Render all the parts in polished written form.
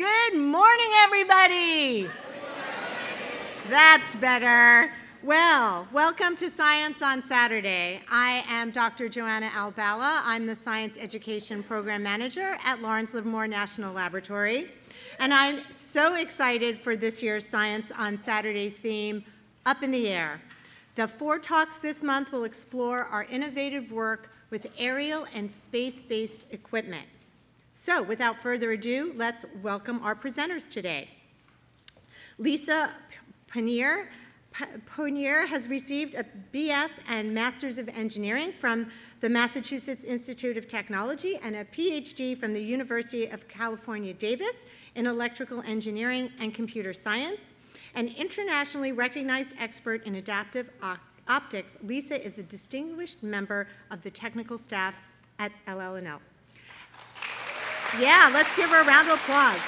Good morning, everybody. That's better. Well, welcome to Science on Saturday. I am Dr. Joanna Albala. I'm the Science Education Program Manager at Lawrence Livermore National Laboratory. And I'm so excited for this year's Science on Saturday's theme, Up in the Air. The 4 talks this month will explore our innovative work with aerial and space-based equipment. So, without further ado, let's welcome our presenters today. Lisa Ponier has received a BS and Masters of Engineering from the Massachusetts Institute of Technology and a PhD from the University of California, Davis in electrical engineering and computer science. An internationally recognized expert in adaptive optics, Lisa is a distinguished member of the technical staff at LL&L. Yeah, let's give her a round of applause.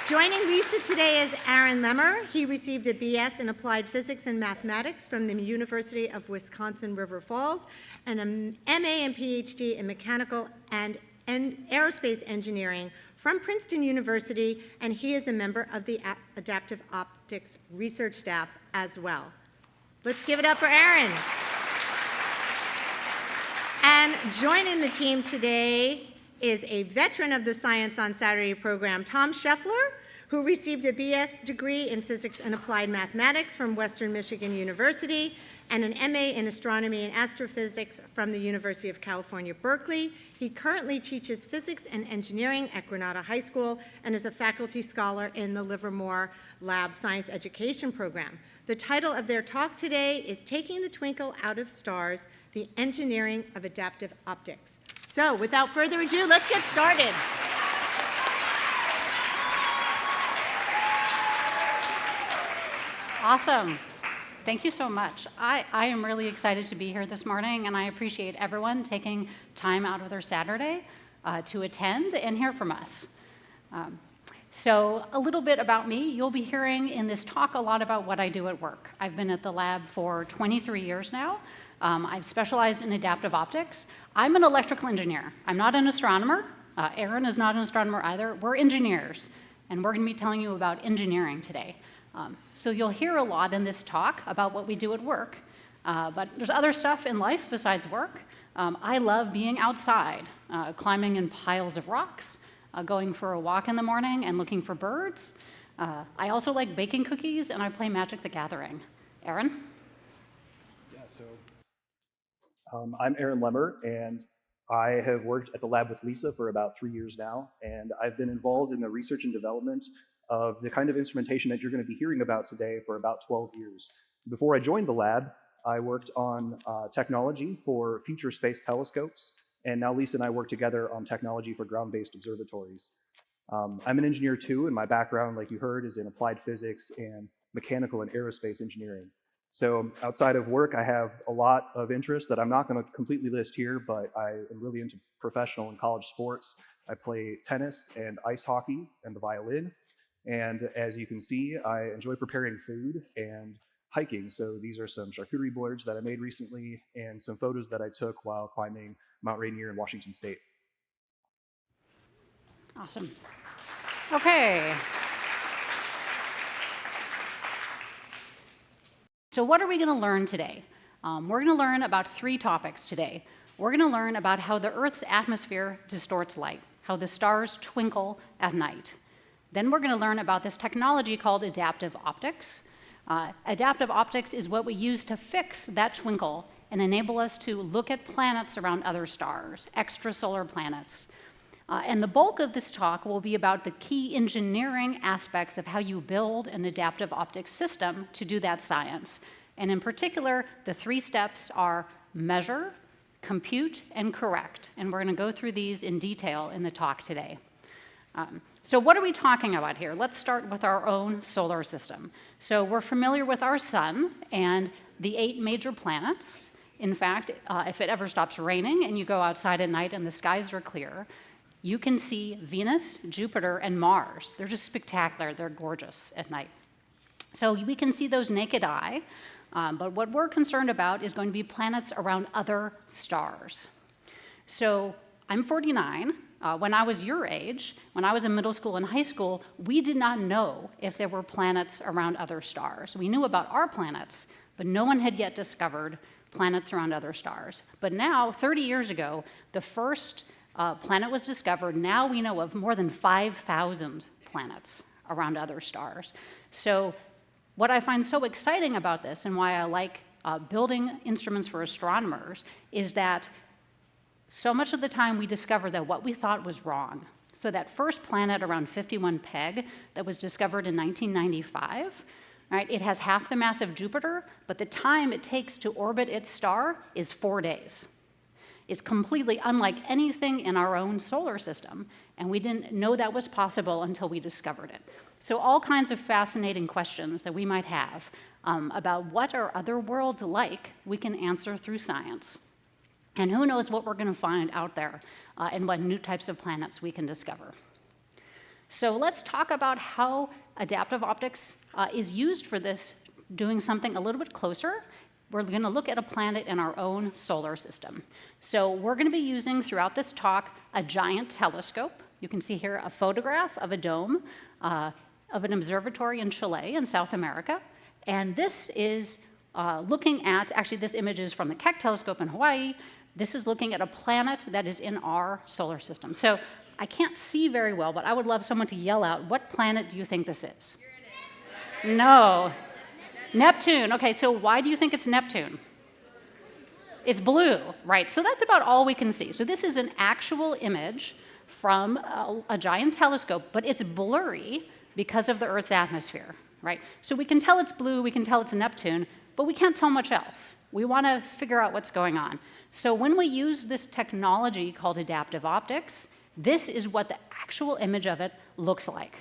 Joining Lisa today is Aaron Lemmer. He received a BS in Applied Physics and Mathematics from the University of Wisconsin River Falls and an MA and PhD in Mechanical and Aerospace Engineering from Princeton University, and he is a member of the Adaptive Optics research staff as well. Let's give it up for Aaron. And joining the team today is a veteran of the Science on Saturday program, Tom Scheffler, who received a BS degree in Physics and Applied Mathematics from Western Michigan University and an MA in Astronomy and Astrophysics from the University of California, Berkeley. He currently teaches Physics and Engineering at Granada High School and is a faculty scholar in the Livermore Lab Science Education Program. The title of their talk today is Taking the Twinkle Out of Stars, the Engineering of Adaptive Optics. So, without further ado, let's get started. Awesome. Thank you so much. I am really excited to be here this morning, and I appreciate everyone taking time out of their Saturday to attend and hear from us. So a little bit about me. You'll be hearing in this talk a lot about what I do at work. I've been at the lab for 23 years now. I've specialized in adaptive optics. I'm an electrical engineer. I'm not an astronomer. Aaron is not an astronomer either. We're engineers, and we're going to be telling you about engineering today. So you'll hear a lot in this talk about what we do at work, but there's other stuff in life besides work. I love being outside, climbing in piles of rocks, going for a walk in the morning and looking for birds. I also like baking cookies, and I play Magic the Gathering. Aaron? Yeah, so I'm Aaron Lemmer, and I have worked at the lab with Lisa for about 3 years now, and I've been involved in the research and development of the kind of instrumentation that you're going to be hearing about today for about 12 years. Before I joined the lab, I worked on technology for future space telescopes, and now Lisa and I work together on technology for ground-based observatories. I'm an engineer too, and my background, like you heard, is in applied physics and mechanical and aerospace engineering. So outside of work, I have a lot of interests that I'm not going to completely list here, but I am really into professional and college sports. I play tennis and ice hockey and the violin. And as you can see, I enjoy preparing food and hiking. So these are some charcuterie boards that I made recently and some photos that I took while climbing Mount Rainier in Washington State. Awesome. Okay. So what are we going to learn today? We're going to learn about 3 topics today. We're going to learn about how the Earth's atmosphere distorts light, how the stars twinkle at night. Then we're going to learn about this technology called adaptive optics. Adaptive optics is what we use to fix that twinkle and enable us to look at planets around other stars, extrasolar planets. And the bulk of this talk will be about the key engineering aspects of how you build an adaptive optics system to do that science. And in particular, the 3 steps are measure, compute, and correct. And we're going to go through these in detail in the talk today. So what are we talking about here? Let's start with our own solar system. So we're familiar with our sun and the 8 major planets. In fact, if it ever stops raining and you go outside at night and the skies are clear, you can see Venus, Jupiter, and Mars. They're just spectacular. They're gorgeous at night. So we can see those naked eye, but what we're concerned about is going to be planets around other stars. So I'm 49, When I was your age, when I was in middle school and high school, we did not know if there were planets around other stars. We knew about our planets, but no one had yet discovered planets around other stars. But now, 30 years ago, the first planet was discovered. Now we know of more than 5,000 planets around other stars. So what I find so exciting about this, and why I like building instruments for astronomers, is that so much of the time we discover that what we thought was wrong. So that first planet around 51 Peg that was discovered in 1995, right, it has half the mass of Jupiter, but the time it takes to orbit its star is 4 days. It's completely unlike anything in our own solar system, and we didn't know that was possible until we discovered it. So all kinds of fascinating questions that we might have about what are other worlds like, we can answer through science. And who knows what we're going to find out there and what new types of planets we can discover. So let's talk about how adaptive optics is used for this, doing something a little bit closer. We're going to look at a planet in our own solar system. So we're going to be using throughout this talk a giant telescope. You can see here a photograph of a dome of an observatory in Chile in South America. And this is looking at, actually this image is from the Keck telescope in Hawaii. This is looking at a planet that is in our solar system. So I can't see very well, but I would love someone to yell out, what planet do you think this is? Uranus. No. Neptune. Okay, so why do you think it's Neptune? It's blue, right? So that's about all we can see. So this is an actual image from a giant telescope, but it's blurry because of the Earth's atmosphere, right? So we can tell it's blue, we can tell it's Neptune, but we can't tell much else. We want to figure out what's going on. So when we use this technology called adaptive optics, this is what the actual image of it looks like,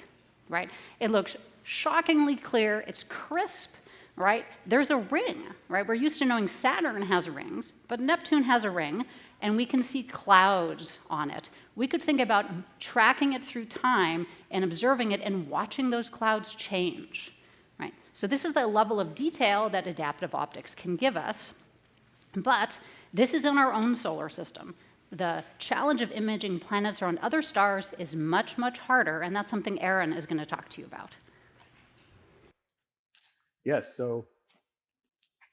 right? It looks shockingly clear, it's crisp, right? There's a ring, right? We're used to knowing Saturn has rings, but Neptune has a ring, and we can see clouds on it. We could think about tracking it through time and observing it and watching those clouds change, right? So this is the level of detail that adaptive optics can give us, but this is in our own solar system. The challenge of imaging planets around other stars is much, much harder, and that's something Aaron is going to talk to you about. Yes, so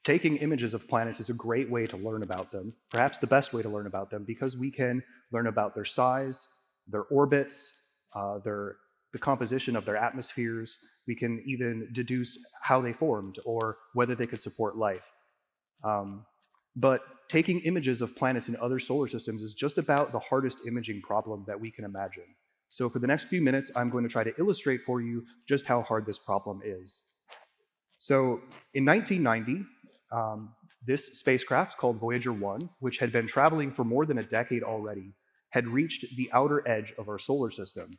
taking images of planets is a great way to learn about them, perhaps the best way to learn about them, because we can learn about their size, their orbits, the composition of their atmospheres. We can even deduce how they formed or whether they could support life. But taking images of planets in other solar systems is just about the hardest imaging problem that we can imagine. So for the next few minutes, I'm going to try to illustrate for you just how hard this problem is. So in 1990, this spacecraft called Voyager 1, which had been traveling for more than a decade already, had reached the outer edge of our solar system.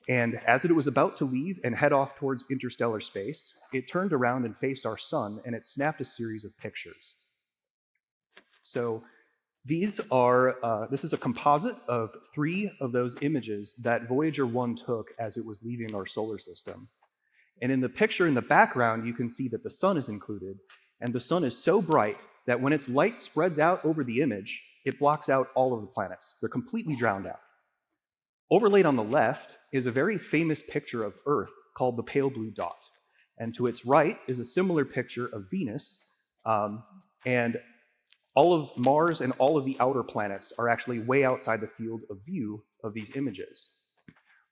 And as it was about to leave and head off towards interstellar space, it turned around and faced our sun, and it snapped a series of pictures. So this is a composite of 3 of those images that Voyager 1 took as it was leaving our solar system. And in the picture in the background, you can see that the sun is included, and the sun is so bright that when its light spreads out over the image, it blocks out all of the planets. They're completely drowned out. Overlaid on the left is a very famous picture of Earth called the pale blue dot. And to its right is a similar picture of Venus, and all of Mars and all of the outer planets are actually way outside the field of view of these images.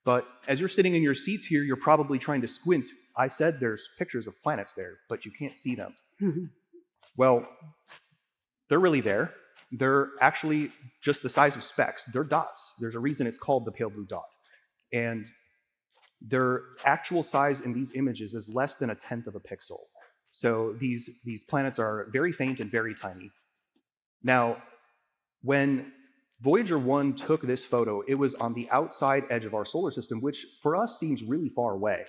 But as you're sitting in your seats here, you're probably trying to squint. I said there's pictures of planets there, but you can't see them. Well, they're really there. They're actually just the size of specks. They're dots. There's a reason it's called the pale blue dot. And their actual size in these images is less than 1/10 of a pixel. So these planets are very faint and very tiny. Now, when Voyager 1 took this photo, it was on the outside edge of our solar system, which for us seems really far away.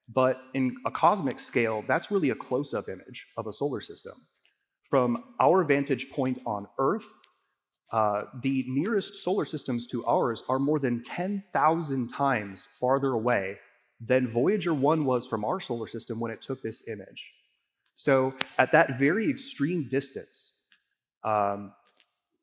But in a cosmic scale, that's really a close-up image of a solar system. From our vantage point on Earth, the nearest solar systems to ours are more than 10,000 times farther away than Voyager 1 was from our solar system when it took this image. So at that very extreme distance,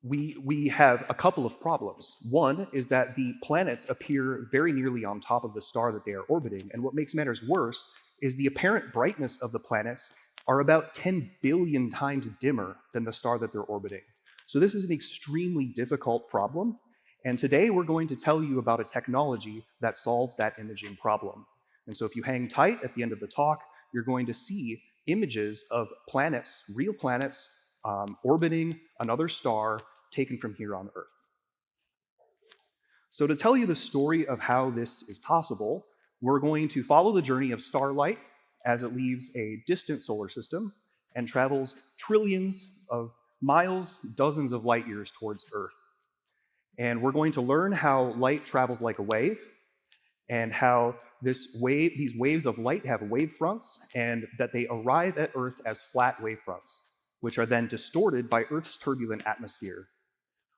we have a couple of problems. One is that the planets appear very nearly on top of the star that they are orbiting, and what makes matters worse is the apparent brightness of the planets are about 10 billion times dimmer than the star that they're orbiting. So this is an extremely difficult problem, and today we're going to tell you about a technology that solves that imaging problem. And so if you hang tight at the end of the talk, you're going to see images of planets, real planets, orbiting another star taken from here on Earth. So to tell you the story of how this is possible, we're going to follow the journey of starlight as it leaves a distant solar system and travels trillions of miles, dozens of light years towards Earth. And we're going to learn how light travels like a wave, and how these waves of light have wavefronts, and that they arrive at Earth as flat wavefronts, which are then distorted by Earth's turbulent atmosphere.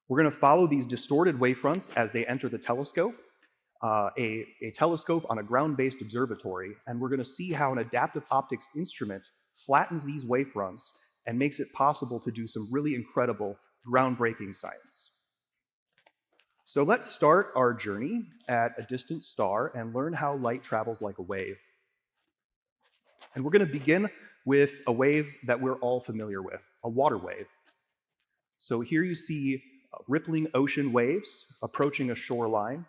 We're going to follow these distorted wavefronts as they enter the telescope, a telescope on a ground-based observatory, and we're going to see how an adaptive optics instrument flattens these wavefronts and makes it possible to do some really incredible, groundbreaking science. So let's start our journey at a distant star and learn how light travels like a wave. And we're going to begin with a wave that we're all familiar with, a water wave. So here you see rippling ocean waves approaching a shoreline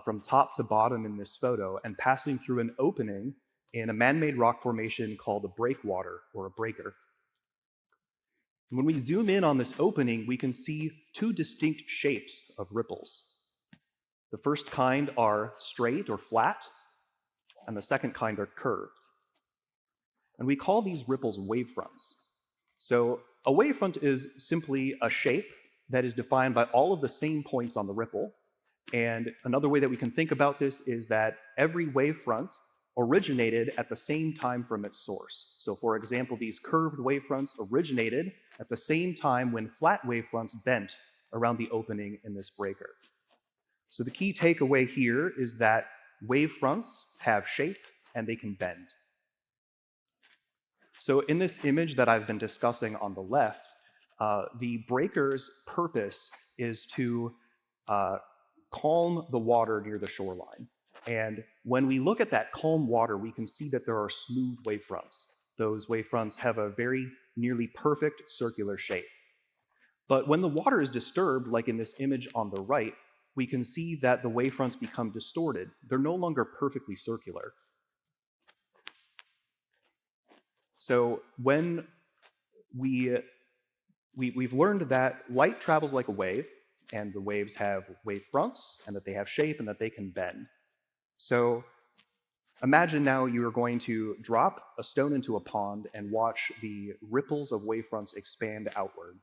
from top to bottom in this photo and passing through an opening in a man-made rock formation called a breakwater or a breaker. When we zoom in on this opening, we can see two distinct shapes of ripples. The first kind are straight or flat, and the second kind are curved. And we call these ripples wavefronts. So a wavefront is simply a shape that is defined by all of the same points on the ripple. And another way that we can think about this is that every wavefront originated at the same time from its source. So for example, these curved wavefronts originated at the same time when flat wavefronts bent around the opening in this breaker. So the key takeaway here is that wavefronts have shape and they can bend. So in this image that I've been discussing on the left, the breaker's purpose is to calm the water near the shoreline. And when we look at that calm water, we can see that there are smooth wavefronts. Those wavefronts have a very nearly perfect circular shape. But when the water is disturbed, like in this image on the right, we can see that the wavefronts become distorted. They're no longer perfectly circular. So when we've learned that light travels like a wave, and the waves have wavefronts, and that they have shape, and that they can bend. So imagine now you are going to drop a stone into a pond and watch the ripples of wavefronts expand outward.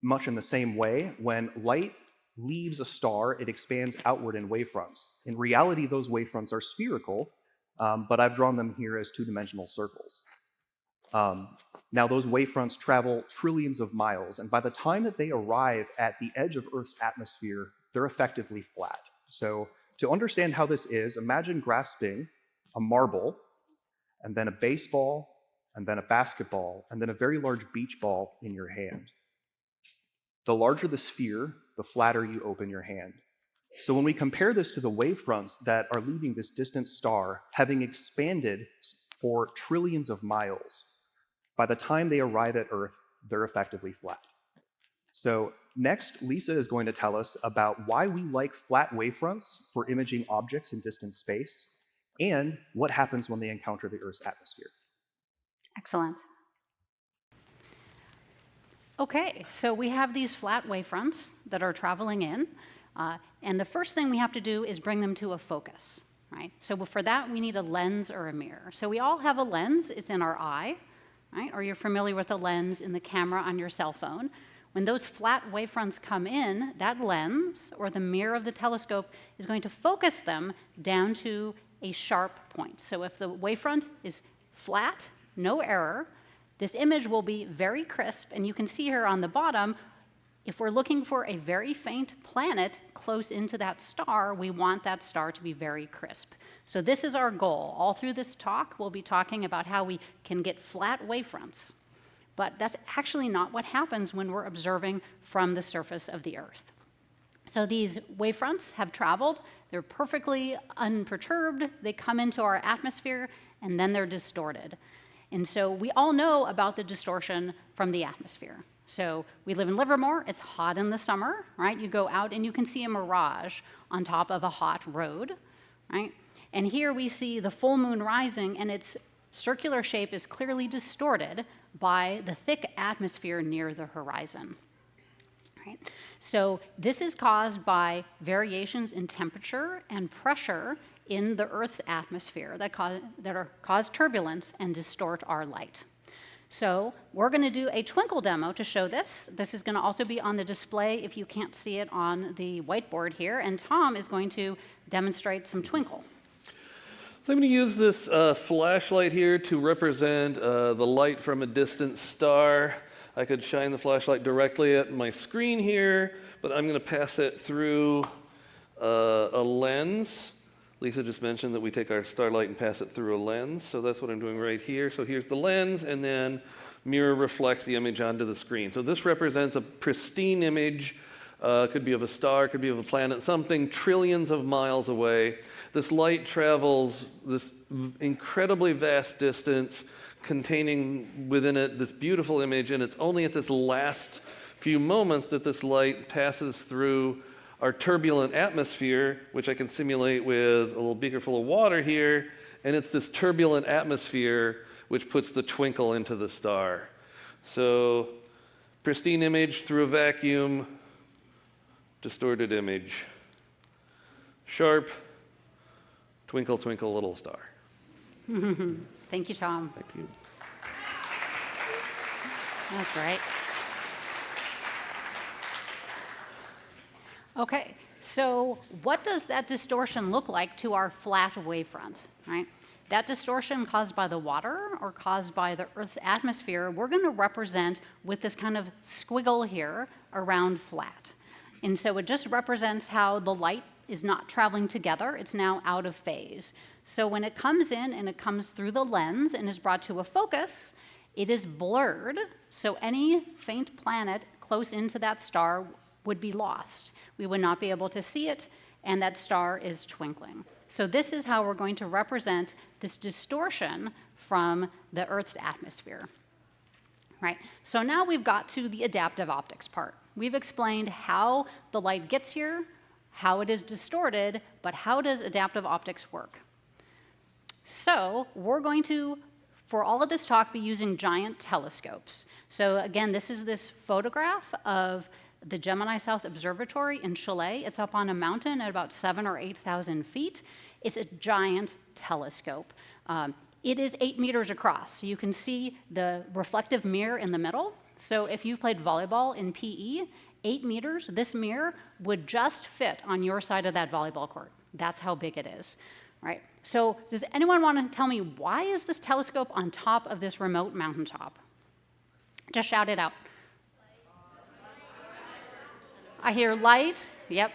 Much in the same way, when light leaves a star, it expands outward in wavefronts. In reality, those wavefronts are spherical, but I've drawn them here as two-dimensional circles. Now, those wavefronts travel trillions of miles, and by the time that they arrive at the edge of Earth's atmosphere, they're effectively flat. So to understand how this is, imagine grasping a marble, and then a baseball, and then a basketball, and then a very large beach ball in your hand. The larger the sphere, the flatter you open your hand. So when we compare this to the wavefronts that are leaving this distant star, having expanded for trillions of miles, by the time they arrive at Earth, they're effectively flat. So next, Lisa is going to tell us about why we like flat wavefronts for imaging objects in distant space, and what happens when they encounter the Earth's atmosphere. Excellent. Okay, so we have these flat wavefronts that are traveling in, and the first thing we have to do is bring them to a focus, right? So for that, we need a lens or a mirror. So we all have a lens, it's in our eye, right? Or you're familiar with a lens in the camera on your cell phone. When those flat wavefronts come in, that lens, or the mirror of the telescope, is going to focus them down to a sharp point. So if the wavefront is flat, no error, this image will be very crisp, and you can see here on the bottom, if we're looking for a very faint planet close into that star, we want that star to be very crisp. So this is our goal. All through this talk, we'll be talking about how we can get flat wavefronts. but that's actually not what happens when we're observing from the surface of the Earth. So these wavefronts have traveled, they're perfectly unperturbed, they come into our atmosphere, and then they're distorted. And so we all know about the distortion from the atmosphere. So we live in Livermore, it's hot in the summer, right? You go out and you can see a mirage on top of a hot road, right? And here we see the full moon rising, and its circular shape is clearly distorted by the thick atmosphere near the horizon. Right? So this is caused by variations in temperature and pressure in the Earth's atmosphere that cause turbulence and distort our light. So we're going to do a Twinkle demo to show this. This is going to also be on the display if you can't see it on the whiteboard here, and Tom is going to demonstrate some Twinkle. So I'm going to use this flashlight here to represent the light from a distant star. I could shine the flashlight directly at my screen here, but I'm going to pass it through a lens. Lisa just mentioned that we take our starlight and pass it through a lens, so that's what I'm doing right here. So here's the lens, and then mirror reflects the image onto the screen. So this represents a pristine image. Could be of a star, could be of a planet, something trillions of miles away. This light travels this incredibly vast distance, containing within it this beautiful image, and it's only at this last few moments that this light passes through our turbulent atmosphere, which I can simulate with a little beaker full of water here, and it's this turbulent atmosphere which puts the twinkle into the star. So, pristine image through a vacuum, distorted image. Sharp, twinkle, twinkle, little star. Thank you, Tom. Thank you. That's great. Okay, so what does that distortion look like to our flat wavefront, right? That distortion caused by the water or caused by the Earth's atmosphere, we're going to represent with this kind of squiggle here around flat. And so it just represents how the light is not traveling together, it's now out of phase. So when it comes in and it comes through the lens and is brought to a focus, it is blurred, so any faint planet close into that star would be lost. We would not be able to see it, and that star is twinkling. So this is how we're going to represent this distortion from the Earth's atmosphere. Right? So now we've got to the adaptive optics part. We've explained how the light gets here, how it is distorted, but how does adaptive optics work? So we're going to, for all of this talk, be using giant telescopes. So again, this is this photograph of the Gemini South Observatory in Chile. It's up on a mountain at about 7,000 or 8,000 feet. It's a giant telescope. It is 8 meters across, so you can see the reflective mirror in the middle. So if you played volleyball in PE, 8 meters, this mirror would just fit on your side of that volleyball court. That's how big it is, right? So does anyone want to tell me, why is this telescope on top of this remote mountaintop? Just shout it out. I hear light, yep.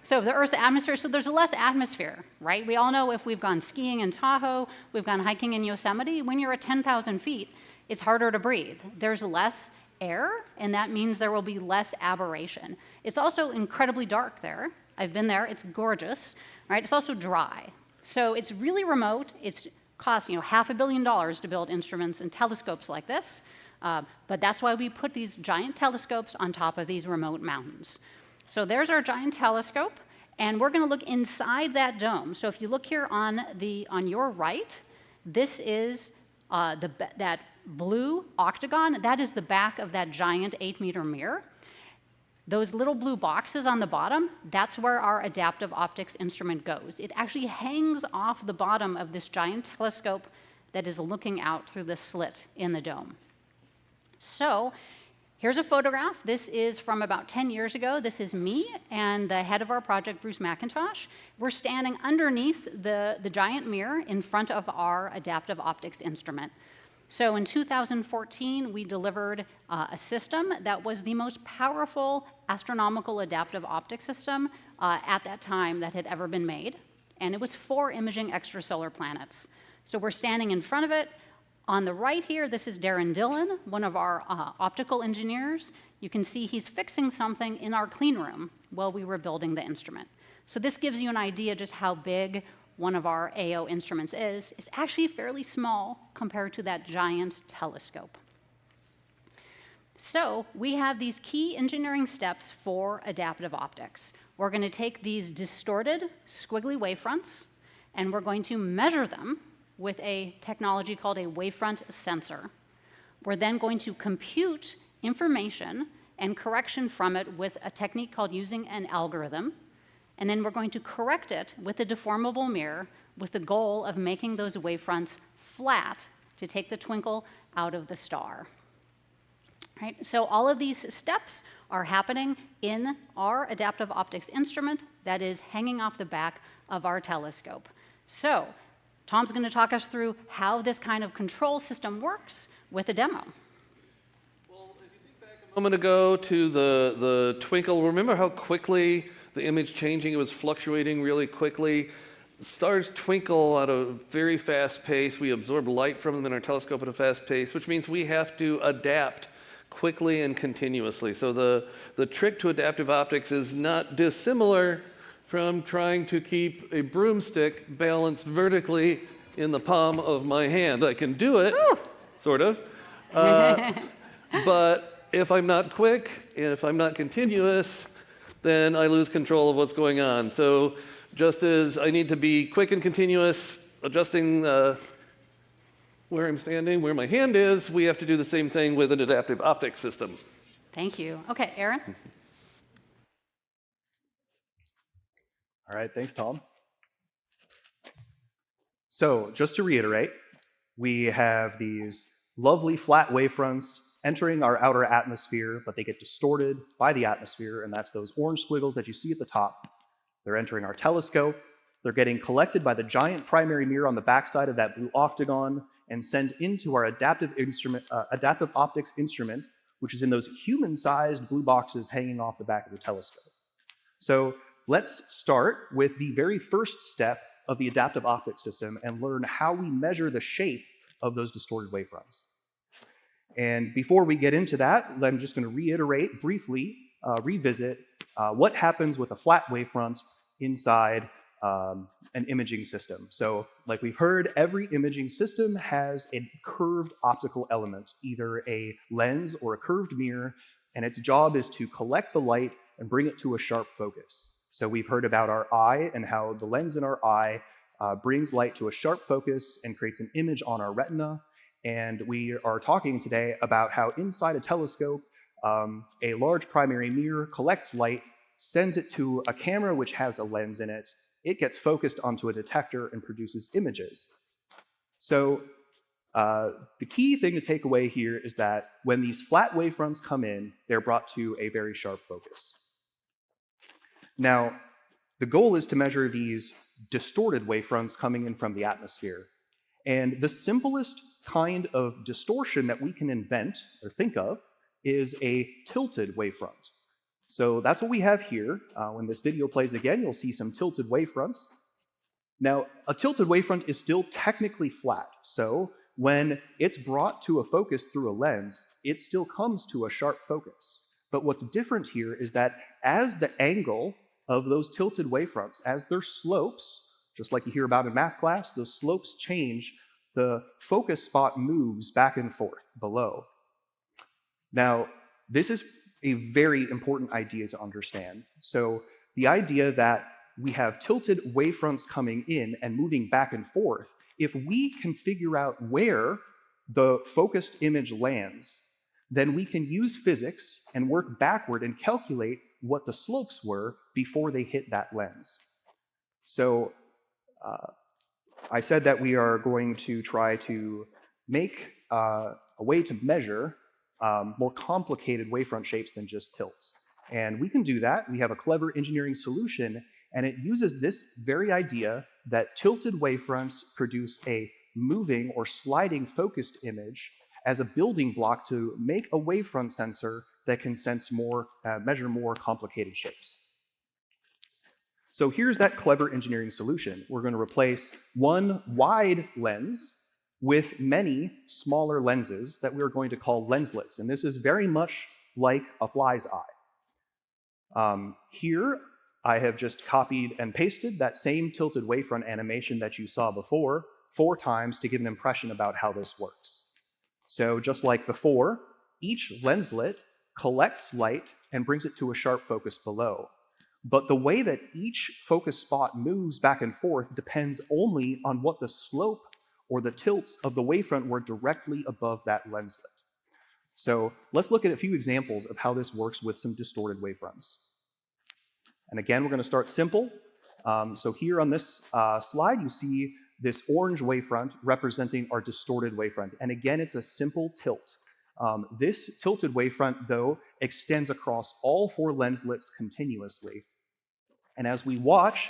So the Earth's atmosphere, so there's less atmosphere, right? We all know if we've gone skiing in Tahoe, we've gone hiking in Yosemite, when you're at 10,000 feet, it's harder to breathe. There's less air, and that means there will be less aberration. It's also incredibly dark there. I've been there, it's gorgeous, right? It's also dry. So it's really remote. It costs, $500 million to build instruments and telescopes like this. But that's why we put these giant telescopes on top of these remote mountains. So there's our giant telescope, and we're going to look inside that dome. So if you look here on your right, this is that blue octagon. That is the back of that giant 8-meter mirror. Those little blue boxes on the bottom, that's where our adaptive optics instrument goes. It actually hangs off the bottom of this giant telescope that is looking out through the slit in the dome. So here's a photograph. This is from about 10 years ago. This is me and the head of our project, Bruce McIntosh. We're standing underneath the giant mirror in front of our adaptive optics instrument. So in 2014, we delivered a system that was the most powerful astronomical adaptive optics system at that time that had ever been made. And it was for imaging extrasolar planets. So we're standing in front of it. On the right here, this is Darren Dillon, one of our optical engineers. You can see he's fixing something in our clean room while we were building the instrument. So this gives you an idea just how big one of our AO instruments is. It's actually fairly small compared to that giant telescope. So we have these key engineering steps for adaptive optics. We're going to take these distorted, squiggly wavefronts, and we're going to measure them with a technology called a wavefront sensor. We're then going to compute information and correction from it with a technique called using an algorithm. And then we're going to correct it with a deformable mirror with the goal of making those wavefronts flat to take the twinkle out of the star. Right? So all of these steps are happening in our adaptive optics instrument that is hanging off the back of our telescope. So Tom's going to talk us through how this kind of control system works with a demo. Well, if you think back a moment ago to the twinkle, remember how quickly the image changing, it was fluctuating really quickly. Stars twinkle at a very fast pace. We absorb light from them in our telescope at a fast pace, which means we have to adapt quickly and continuously. So the trick to adaptive optics is not dissimilar from trying to keep a broomstick balanced vertically in the palm of my hand. I can do it, sort of, but if I'm not quick and if I'm not continuous, then I lose control of what's going on. So just as I need to be quick and continuous, adjusting where I'm standing, where my hand is, we have to do the same thing with an adaptive optics system. Thank you. Okay, Aaron? All right, thanks, Tom. So just to reiterate, we have these lovely flat wavefronts entering our outer atmosphere, but they get distorted by the atmosphere, and that's those orange squiggles that you see at the top. They're entering our telescope. They're getting collected by the giant primary mirror on the backside of that blue octagon and sent into our adaptive optics instrument, which is in those human-sized blue boxes hanging off the back of the telescope. So let's start with the very first step of the adaptive optics system and learn how we measure the shape of those distorted wavefronts. And before we get into that, I'm just going to reiterate briefly, revisit what happens with a flat wavefront inside an imaging system. So like we've heard, every imaging system has a curved optical element, either a lens or a curved mirror, and its job is to collect the light and bring it to a sharp focus. So we've heard about our eye and how the lens in our eye brings light to a sharp focus and creates an image on our retina. And we are talking today about how inside a telescope, a large primary mirror collects light, sends it to a camera which has a lens in it. It gets focused onto a detector and produces images. So the key thing to take away here is that when these flat wavefronts come in, they're brought to a very sharp focus. Now, the goal is to measure these distorted wavefronts coming in from the atmosphere. And the simplest kind of distortion that we can invent or think of is a tilted wavefront. So that's what we have here. When this video plays again, you'll see some tilted wavefronts. Now, a tilted wavefront is still technically flat. So when it's brought to a focus through a lens, it still comes to a sharp focus. But what's different here is that as the angle of those tilted wavefronts, as their slopes, just like you hear about in math class, those slopes change, the focus spot moves back and forth below. Now, this is a very important idea to understand. So the idea that we have tilted wavefronts coming in and moving back and forth, if we can figure out where the focused image lands, then we can use physics and work backward and calculate what the slopes were before they hit that lens. So I said that we are going to try to make a way to measure more complicated wavefront shapes than just tilts. And we can do that. We have a clever engineering solution, and it uses this very idea that tilted wavefronts produce a moving or sliding focused image as a building block to make a wavefront sensor that can measure more complicated shapes. So here's that clever engineering solution. We're going to replace one wide lens with many smaller lenses that we're going to call lenslets. And this is very much like a fly's eye. Here, I have just copied and pasted that same tilted wavefront animation that you saw before 4 times to give an impression about how this works. So just like before, each lenslet collects light and brings it to a sharp focus below. But the way that each focus spot moves back and forth depends only on what the slope or the tilts of the wavefront were directly above that lenslet. So let's look at a few examples of how this works with some distorted wavefronts. And again, we're going to start simple. So here on this slide, you see this orange wavefront representing our distorted wavefront. And again, it's a simple tilt. This tilted wavefront, though, extends across all 4 lenslets continuously. And as we watch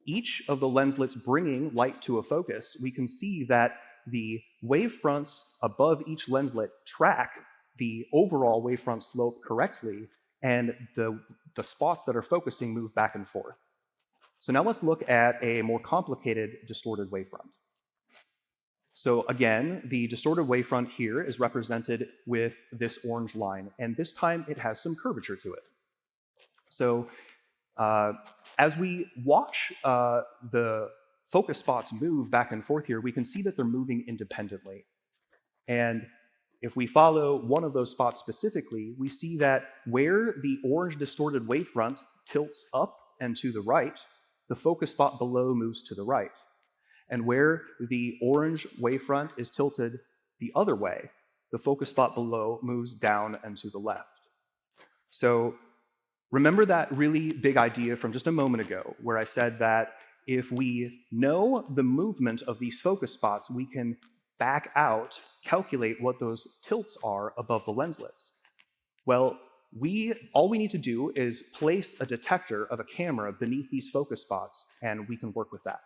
each of the lenslets bringing light to a focus, we can see that the wavefronts above each lenslet track the overall wavefront slope correctly, and the spots that are focusing move back and forth. So now let's look at a more complicated distorted wavefront. So again, the distorted wavefront here is represented with this orange line, and this time it has some curvature to it. So as we watch the focus spots move back and forth here, we can see that they're moving independently. And if we follow one of those spots specifically, we see that where the orange distorted wavefront tilts up and to the right, the focus spot below moves to the right. And where the orange wavefront is tilted the other way, the focus spot below moves down and to the left. So remember that really big idea from just a moment ago, where I said that if we know the movement of these focus spots, we can back out, calculate what those tilts are above the lenslets. Well, all we need to do is place a detector of a camera beneath these focus spots, and we can work with that.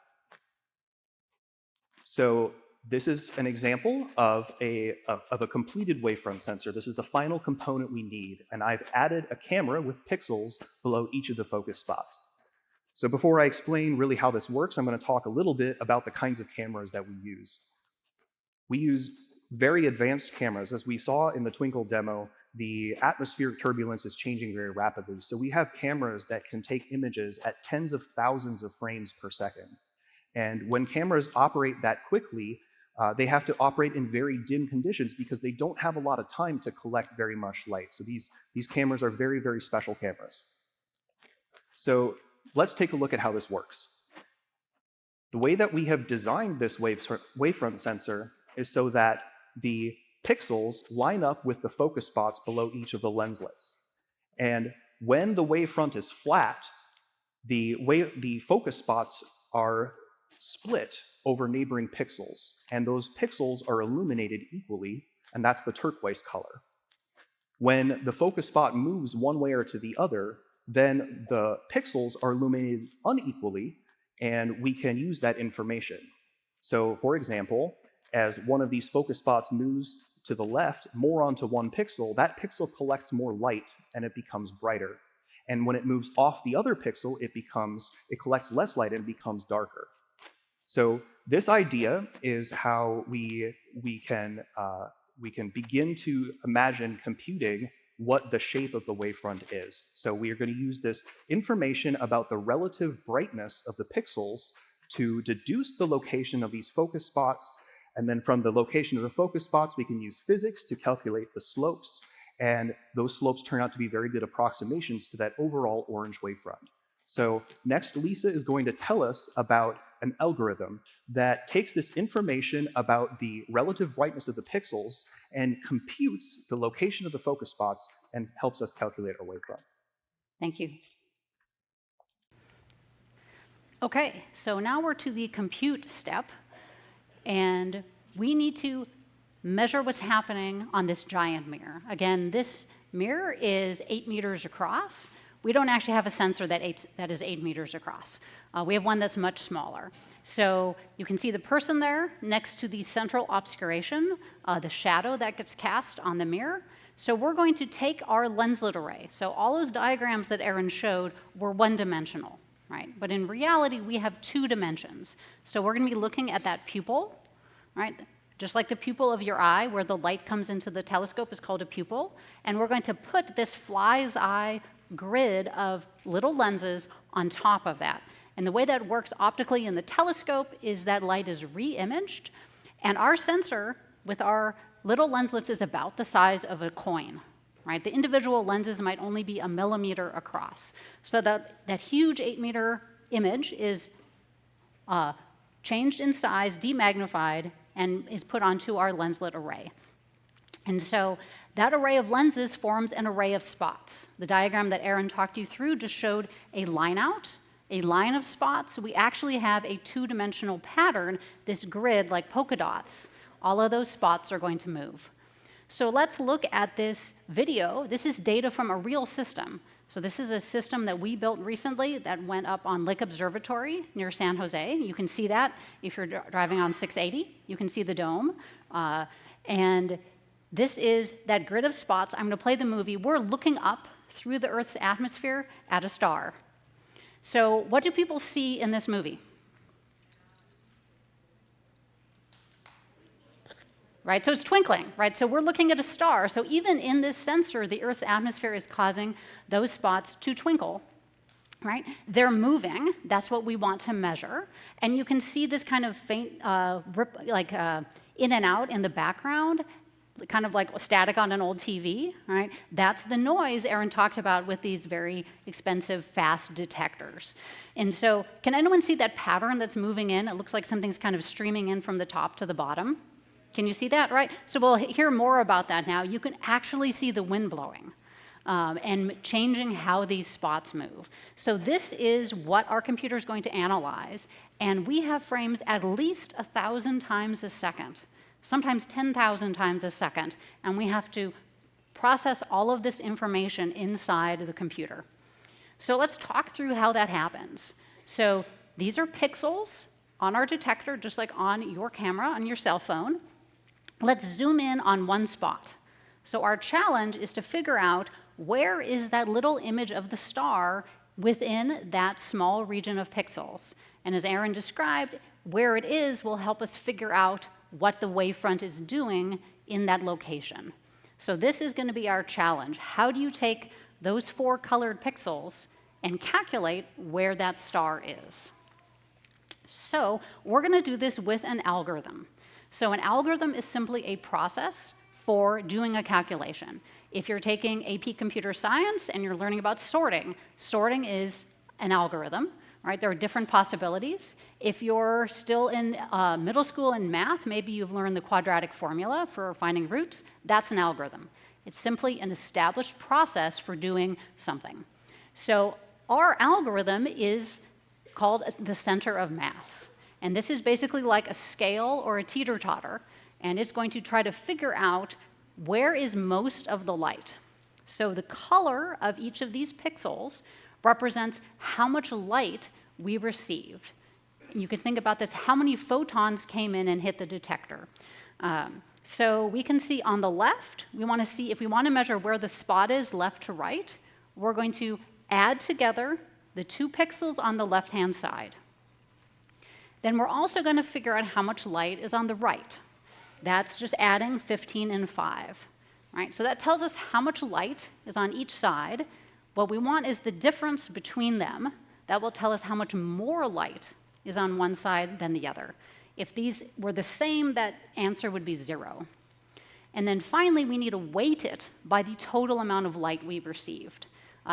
So this is an example of a completed wavefront sensor. This is the final component we need, and I've added a camera with pixels below each of the focus spots. So before I explain really how this works, I'm going to talk a little bit about the kinds of cameras that we use. We use very advanced cameras. As we saw in the Twinkle demo, the atmospheric turbulence is changing very rapidly. So we have cameras that can take images at tens of thousands of frames per second. And when cameras operate that quickly, they have to operate in very dim conditions because they don't have a lot of time to collect very much light. So these cameras are very, very special cameras. So let's take a look at how this works. The way that we have designed this wavefront sensor is so that the pixels line up with the focus spots below each of the lenslets. And when the wavefront is flat, the focus spots are split over neighboring pixels, and those pixels are illuminated equally, and that's the turquoise color. When the focus spot moves one way or to the other, then the pixels are illuminated unequally, and we can use that information. So, for example, as one of these focus spots moves to the left, more onto one pixel, that pixel collects more light, and it becomes brighter. And when it moves off the other pixel, it collects less light and becomes darker. So this idea is how we can begin to imagine computing what the shape of the wavefront is. So we are going to use this information about the relative brightness of the pixels to deduce the location of these focus spots, and then from the location of the focus spots, we can use physics to calculate the slopes, and those slopes turn out to be very good approximations to that overall orange wavefront. So next, Lisa is going to tell us about an algorithm that takes this information about the relative brightness of the pixels and computes the location of the focus spots and helps us calculate our wavefront. Thank you. Okay, so now we're to the compute step, and we need to measure what's happening on this giant mirror. Again, this mirror is 8 meters across. We don't actually have a sensor that is 8 meters across. We have one that's much smaller. So you can see the person there next to the central obscuration, the shadow that gets cast on the mirror. So we're going to take our lenslet array. So all those diagrams that Aaron showed were one-dimensional, right? But in reality, we have 2 dimensions. So we're going to be looking at that pupil, right? Just like the pupil of your eye, where the light comes into the telescope is called a pupil. And we're going to put this fly's eye grid of little lenses on top of that. And the way that works optically in the telescope is that light is re-imaged, and our sensor with our little lenslets is about the size of a coin, right? The individual lenses might only be 1 millimeter across. So that huge 8-meter image is changed in size, demagnified, and is put onto our lenslet array. And so that array of lenses forms an array of spots. The diagram that Aaron talked you through just showed a line out, a line of spots. We actually have a 2-dimensional pattern, this grid like polka dots. All of those spots are going to move. So let's look at this video. This is data from a real system. So this is a system that we built recently that went up on Lake Observatory near San Jose. You can see that if you're driving on 680. You can see the dome. And this is that grid of spots. I'm going to play the movie. We're looking up through the Earth's atmosphere at a star. So what do people see in this movie? Right, so it's twinkling, right? So we're looking at a star. So even in this sensor, the Earth's atmosphere is causing those spots to twinkle, right? They're moving. That's what we want to measure. And you can see this kind of faint, in and out in the background, kind of like static on an old TV, right? That's the noise Aaron talked about with these very expensive, fast detectors. And so can anyone see that pattern that's moving in? It looks like something's kind of streaming in from the top to the bottom. Can you see that, right? So we'll hear more about that now. You can actually see the wind blowing and changing how these spots move. So this is what our computer is going to analyze, and we have frames at least 1,000 times a second, sometimes 10,000 times a second, and we have to process all of this information inside the computer. So let's talk through how that happens. So these are pixels on our detector, just like on your camera, on your cell phone. Let's zoom in on one spot. So our challenge is to figure out where is that little image of the star within that small region of pixels. And as Aaron described, where it is will help us figure out what the wavefront is doing in that location. So this is going to be our challenge. How do you take those 4 colored pixels and calculate where that star is? So we're going to do this with an algorithm. So an algorithm is simply a process for doing a calculation. If you're taking AP Computer Science and you're learning about sorting, sorting is an algorithm, right? There are different possibilities. If you're still in middle school in math, maybe you've learned the quadratic formula for finding roots. That's an algorithm. It's simply an established process for doing something. So our algorithm is called the center of mass. And this is basically like a scale or a teeter-totter, and it's going to try to figure out where is most of the light. So the color of each of these pixels represents how much light we received. You can think about this, how many photons came in and hit the detector. So we can see on the left, we want to see, if we want to measure where the spot is left to right, we're going to add together the 2 pixels on the left-hand side. Then we're also going to figure out how much light is on the right. That's just adding 15 and 5, right? So that tells us how much light is on each side. What we want is the difference between them. That will tell us how much more light is on one side than the other. If these were the same, that answer would be 0. And then finally, we need to weight it by the total amount of light we've received.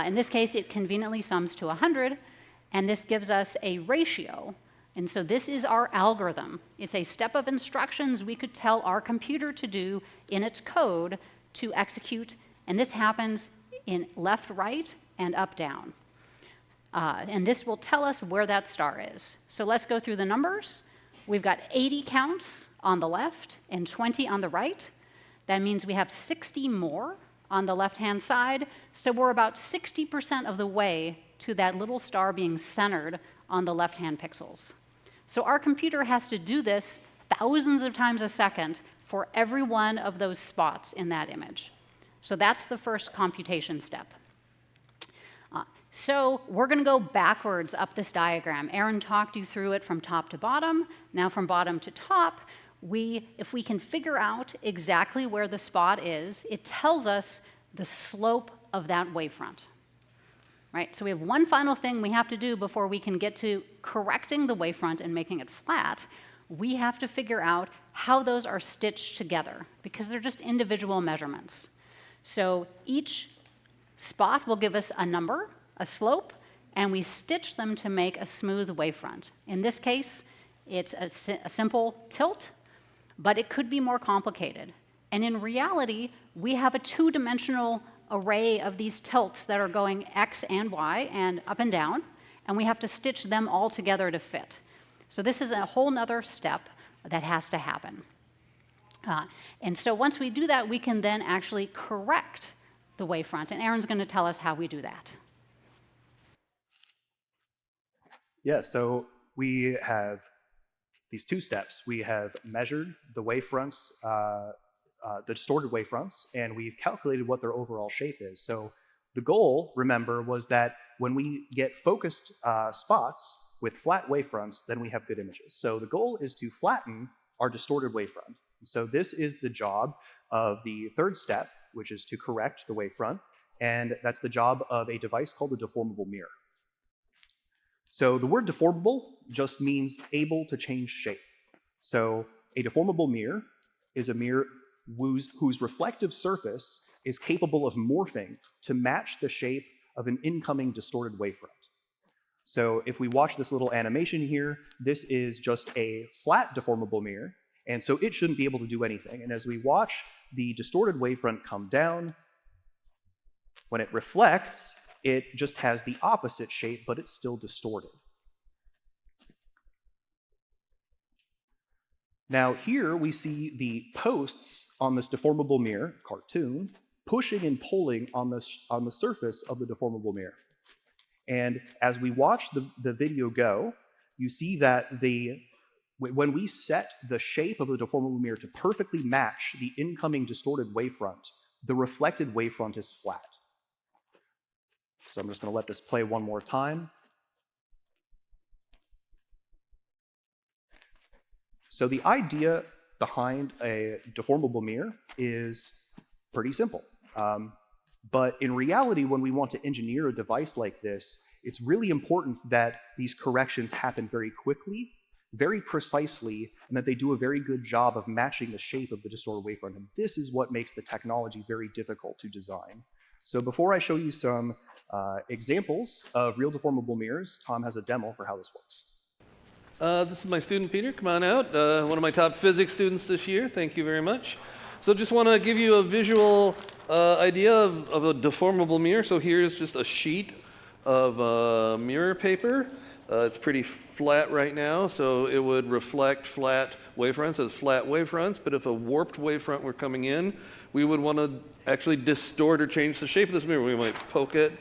In this case, it conveniently sums to 100, and this gives us a ratio. And so this is our algorithm. It's a step of instructions we could tell our computer to do in its code to execute, and this happens in left, right, and up, down. And this will tell us where that star is. So let's go through the numbers. We've got 80 counts on the left and 20 on the right. That means we have 60 more on the left-hand side, so we're about 60% of the way to that little star being centered on the left-hand pixels. So our computer has to do this thousands of times a second for every one of those spots in that image. So that's the first computation step. So we're going to go backwards up this diagram. Aaron talked you through it from top to bottom. Now from bottom to top, if we can figure out exactly where the spot is, it tells us the slope of that wavefront. Right? So we have one final thing we have to do before we can get to correcting the wavefront and making it flat. We have to figure out how those are stitched together, because they're just individual measurements. So each spot will give us a number, a slope, and we stitch them to make a smooth wavefront. In this case, it's a simple tilt, but it could be more complicated. And in reality, we have a two-dimensional array of these tilts that are going X and Y and up and down, and we have to stitch them all together to fit. So this is a whole nother step that has to happen. And so once we do that, we can then actually correct the wavefront, and Aaron's going to tell us how we do that. Yeah, so we have these two steps. We have measured the wavefronts, the distorted wavefronts, and we've calculated what their overall shape is. So the goal, remember, was that when we get focused spots with flat wavefronts, then we have good images. So the goal is to flatten our distorted wavefront. So this is the job of the third step, which is to correct the wavefront, and that's the job of a device called a deformable mirror. So the word deformable just means able to change shape. So a deformable mirror is a mirror whose reflective surface is capable of morphing to match the shape of an incoming distorted wavefront. So if we watch this little animation here, this is just a flat deformable mirror, and so it shouldn't be able to do anything. And as we watch the distorted wavefront come down, when it reflects, it just has the opposite shape, but it's still distorted. Now here we see the posts on this deformable mirror, cartoon, pushing and pulling on the surface of the deformable mirror. And as we watch the video go, you see that when we set the shape of the deformable mirror to perfectly match the incoming distorted wavefront, the reflected wavefront is flat. So I'm just going to let this play one more time. So the idea behind a deformable mirror is pretty simple. But in reality, when we want to engineer a device like this, it's really important that these corrections happen very quickly, very precisely, and that they do a very good job of matching the shape of the distorted wavefront. And this is what makes the technology very difficult to design. So before I show you some examples of real deformable mirrors, Tom has a demo for how this works. This is my student, Peter. Come on out. One of my top physics students this year. Thank you very much. So just want to give you a visual idea of a deformable mirror. So here's just a sheet of mirror paper. It's pretty flat right now, so it would reflect flat wavefronts as flat wavefronts. But if a warped wavefront were coming in, we would want to actually distort or change the shape of this mirror. We might poke it,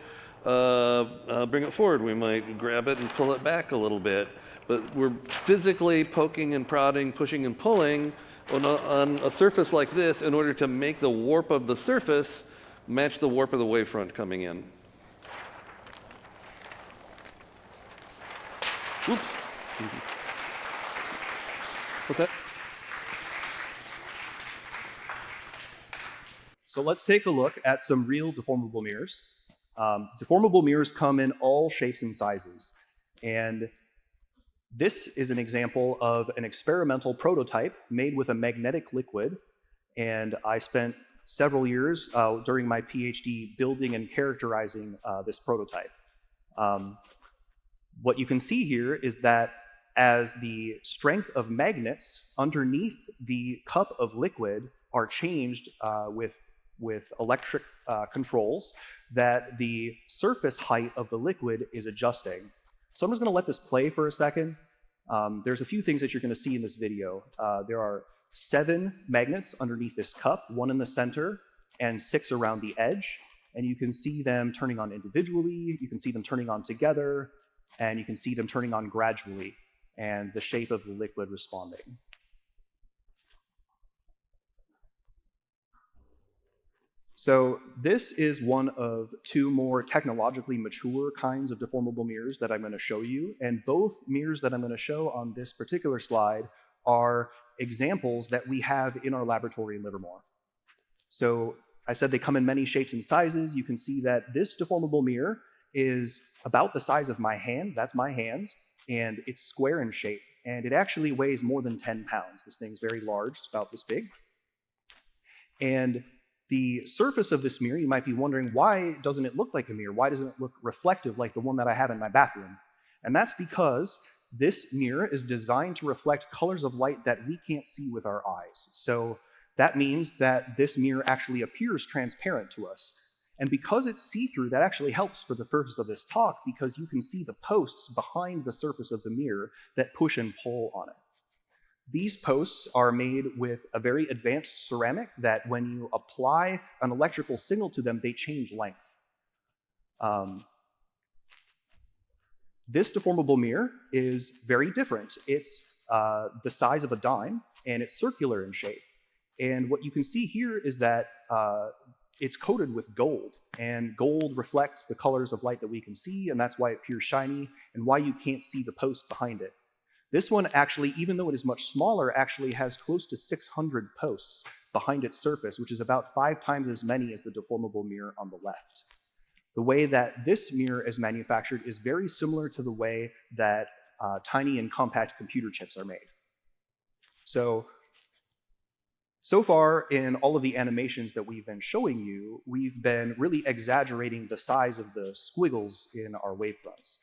bring it forward. We might grab it and pull it back a little bit. But we're physically poking and prodding, pushing and pulling on a surface like this in order to make the warp of the surface match the warp of the wavefront coming in. Oops. What's that? So let's take a look at some real deformable mirrors. Deformable mirrors come in all shapes and sizes. And this is an example of an experimental prototype made with a magnetic liquid. And I spent several years during my PhD building and characterizing this prototype. What you can see here is that as the strength of magnets underneath the cup of liquid are changed with electric controls, that the surface height of the liquid is adjusting. So I'm just going to let this play for a second. There's a few things that you're going to see in this video. There are 7 magnets underneath this cup, 1 in the center and 6 around the edge. And you can see them turning on individually, you can see them turning on together, and you can see them turning on gradually, and the shape of the liquid responding. So this is one of 2 more technologically mature kinds of deformable mirrors that I'm going to show you, and both mirrors that I'm going to show on this particular slide are examples that we have in our laboratory in Livermore. So I said they come in many shapes and sizes. You can see that this deformable mirror is about the size of my hand. That's my hand, and it's square in shape. And it actually weighs more than 10 pounds. This thing's very large. It's about this big. And the surface of this mirror, you might be wondering, why doesn't it look like a mirror? Why doesn't it look reflective like the one that I have in my bathroom? And that's because this mirror is designed to reflect colors of light that we can't see with our eyes. So that means that this mirror actually appears transparent to us. And because it's see-through, that actually helps for the purpose of this talk, because you can see the posts behind the surface of the mirror that push and pull on it. These posts are made with a very advanced ceramic that when you apply an electrical signal to them, they change length. This deformable mirror is very different. It's the size of a dime, and it's circular in shape. And what you can see here is that it's coated with gold, and gold reflects the colors of light that we can see, and that's why it appears shiny and why you can't see the post behind it. This one actually, even though it is much smaller, actually has close to 600 posts behind its surface, which is about 5 times as many as the deformable mirror on the left. The way that this mirror is manufactured is very similar to the way that tiny and compact computer chips are made. So far, in all of the animations that we've been showing you, we've been really exaggerating the size of the squiggles in our wavefronts.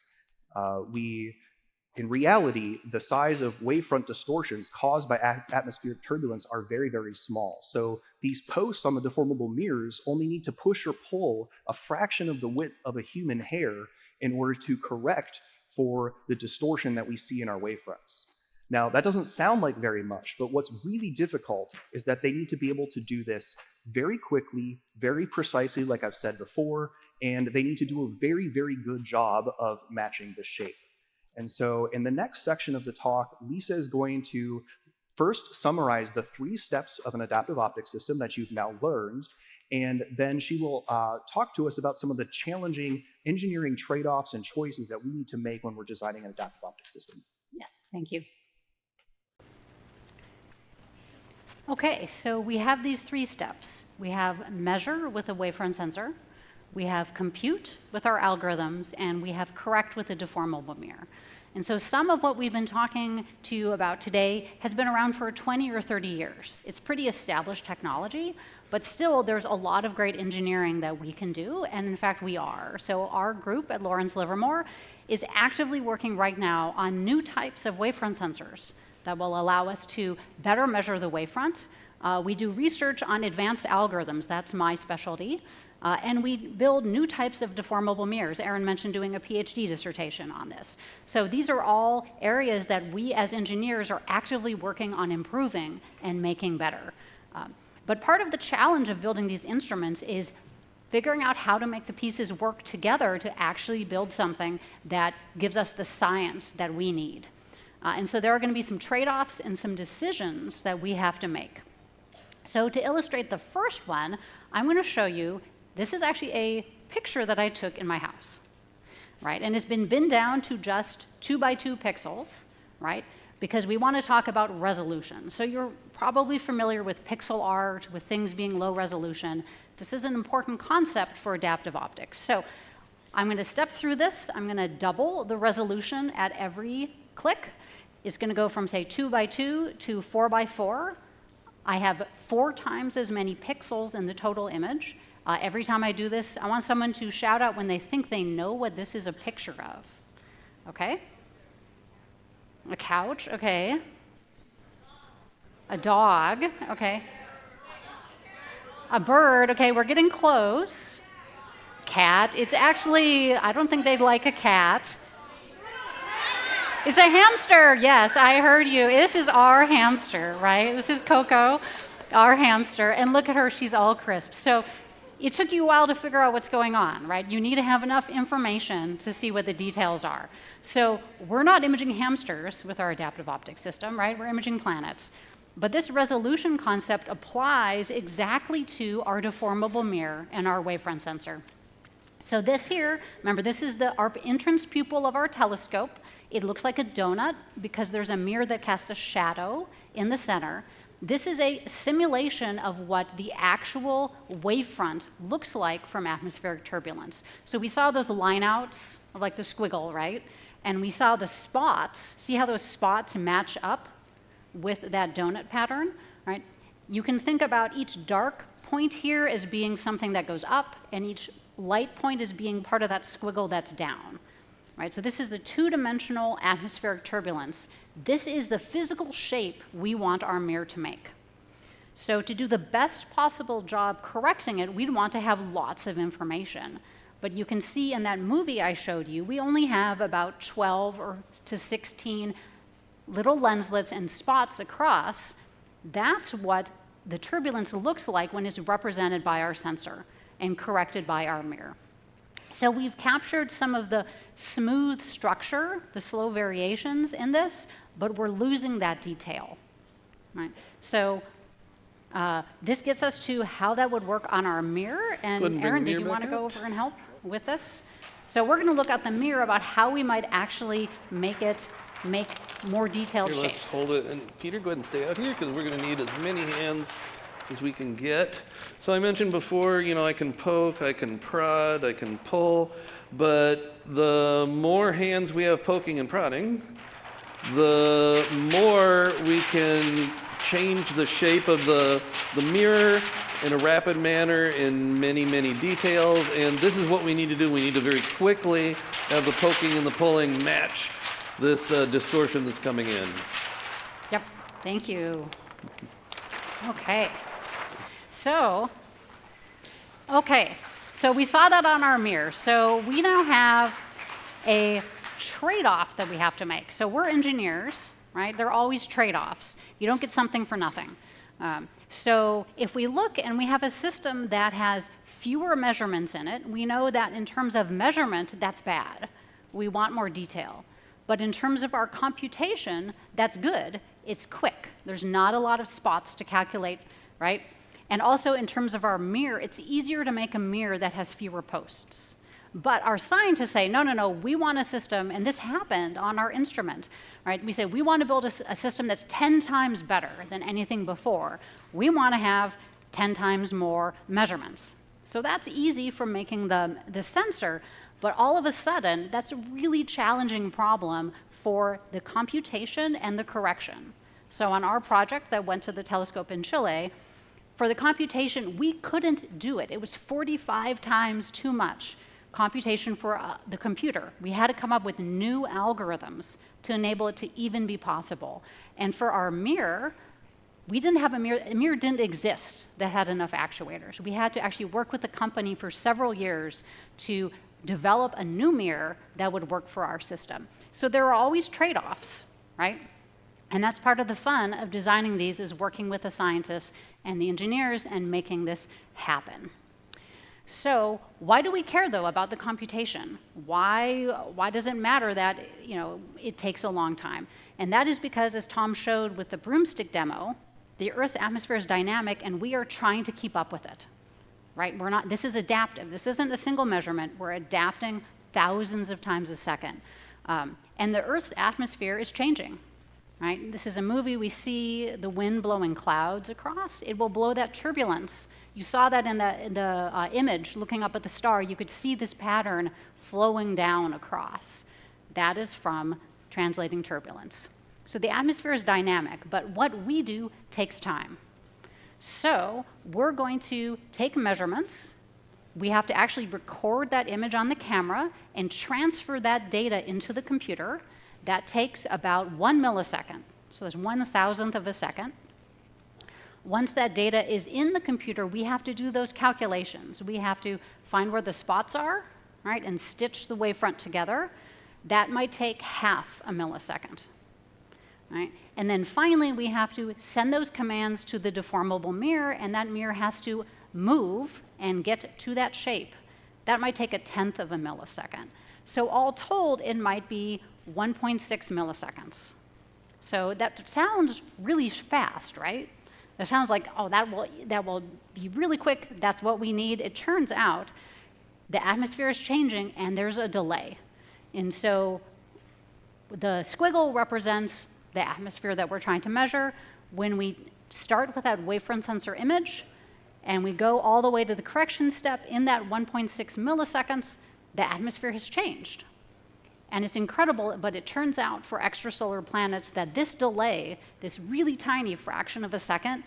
In reality, the size of wavefront distortions caused by atmospheric turbulence are very, very small. So these posts on the deformable mirrors only need to push or pull a fraction of the width of a human hair in order to correct for the distortion that we see in our wavefronts. Now, that doesn't sound like very much, but what's really difficult is that they need to be able to do this very quickly, very precisely, like I've said before, and they need to do a very, very good job of matching the shape. And so in the next section of the talk, Lisa is going to first summarize the 3 steps of an adaptive optics system that you've now learned, and then she will talk to us about some of the challenging engineering trade-offs and choices that we need to make when we're designing an adaptive optics system. Yes, thank you. Okay, so we have these 3 steps. We have measure with a wavefront sensor, we have compute with our algorithms, and we have correct with a deformable mirror. And so some of what we've been talking to you about today has been around for 20 or 30 years. It's pretty established technology, but still there's a lot of great engineering that we can do, and in fact we are. So our group at Lawrence Livermore is actively working right now on new types of wavefront sensors that will allow us to better measure the wavefront. We do research on advanced algorithms, that's my specialty. And we build new types of deformable mirrors. Aaron mentioned doing a PhD dissertation on this. So these are all areas that we as engineers are actively working on improving and making better. But part of the challenge of building these instruments is figuring out how to make the pieces work together to actually build something that gives us the science that we need. And so there are going to be some trade-offs and some decisions that we have to make. So to illustrate the first one, I'm going to show you, this is actually a picture that I took in my house, right? And it's been binned down to just 2 by 2 pixels, right? Because we want to talk about resolution. So you're probably familiar with pixel art, with things being low resolution. This is an important concept for adaptive optics. So I'm going to step through this. I'm going to double the resolution at every click. It's going to go from, say, 2 by 2 to 4 by 4. I have 4 times as many pixels in the total image. Every time I do this, I want someone to shout out when they think they know what this is a picture of. Okay? A couch, okay. A dog, okay. A bird, okay, we're getting close. Cat, it's actually, I don't think they'd like a cat. It's a hamster, yes, I heard you. This is our hamster, right? This is Coco, our hamster, and look at her, she's all crisp. So it took you a while to figure out what's going on, right? You need to have enough information to see what the details are. So we're not imaging hamsters with our adaptive optics system, right? We're imaging planets. But this resolution concept applies exactly to our deformable mirror and our wavefront sensor. So this here, remember, this is our entrance pupil of our telescope. It looks like a donut because there's a mirror that casts a shadow in the center. This is a simulation of what the actual wavefront looks like from atmospheric turbulence. So we saw those lineouts, like the squiggle, right? And we saw the spots. See how those spots match up with that donut pattern, right? You can think about each dark point here as being something that goes up, and each light point as being part of that squiggle that's down, right? So this is the two-dimensional atmospheric turbulence. This is the physical shape we want our mirror to make. So to do the best possible job correcting it, we'd want to have lots of information. But you can see in that movie I showed you, we only have about 12 or to 16 little lenslets and spots across. That's what the turbulence looks like when it's represented by our sensor and corrected by our mirror. So we've captured some of the smooth structure, the slow variations in this, but we're losing that detail, right? So this gets us to how that would work on our mirror. And Aaron, did you want to go over and help with this? So we're going to look at the mirror about how we might actually make more detailed Here, shapes. let's hold it. And Peter, go ahead and stay out here because we're going to need as many hands as we can get. So I mentioned before, I can poke, I can prod, I can pull, but the more hands we have poking and prodding, the more we can change the shape of the mirror in a rapid manner in many, many details. And this is what we need to do. We need to very quickly have the poking and the pulling match this distortion that's coming in. Yep, thank you. Okay. So we saw that on our mirror. So we now have a trade-off that we have to make. So we're engineers, right? There are always trade-offs. You don't get something for nothing. So if we look and we have a system that has fewer measurements in it, we know that in terms of measurement, that's bad. We want more detail. But in terms of our computation, that's good. It's quick. There's not a lot of spots to calculate, right? And also in terms of our mirror, it's easier to make a mirror that has fewer posts. But our scientists say, no, we want a system, and this happened on our instrument, right? We say we want to build a system that's 10 times better than anything before. We want to have 10 times more measurements. So that's easy for making the sensor, but all of a sudden, that's a really challenging problem for the computation and the correction. So on our project that went to the telescope in Chile, for the computation, we couldn't do it. It was 45 times too much computation for the computer. We had to come up with new algorithms to enable it to even be possible. And for our mirror, we didn't have a mirror didn't exist that had enough actuators. We had to actually work with the company for several years to develop a new mirror that would work for our system. So there are always trade-offs, right? And that's part of the fun of designing these, is working with the scientists and the engineers and making this happen. So why do we care, though, about the computation? Why does it matter that it takes a long time? And that is because, as Tom showed with the broomstick demo, the Earth's atmosphere is dynamic, and we are trying to keep up with it. Right? This is adaptive. This isn't a single measurement. We're adapting thousands of times a second. And the Earth's atmosphere is changing. Right? This is a movie. We see the wind blowing clouds across. It will blow that turbulence. You saw that in the image, looking up at the star. You could see this pattern flowing down across. That is from translating turbulence. So the atmosphere is dynamic, but what we do takes time. So we're going to take measurements. We have to actually record that image on the camera and transfer that data into the computer. That takes about 1 millisecond. So that's 1,000th of a second. Once that data is in the computer, we have to do those calculations. We have to find where the spots are, right, and stitch the wavefront together. That might take half a millisecond. Right? And then finally, we have to send those commands to the deformable mirror, and that mirror has to move and get to that shape. That might take 1/10 of a millisecond. So all told, it might be 1.6 milliseconds. So that sounds really fast, right? That sounds like, oh, that will be really quick. That's what we need. It turns out the atmosphere is changing, and there's a delay. And so The squiggle represents the atmosphere that we're trying to measure. When we start with that wavefront sensor image, and we go all the way to the correction step in that 1.6 milliseconds, the atmosphere has changed. And it's incredible, but it turns out for extrasolar planets that this delay, this really tiny fraction of a second,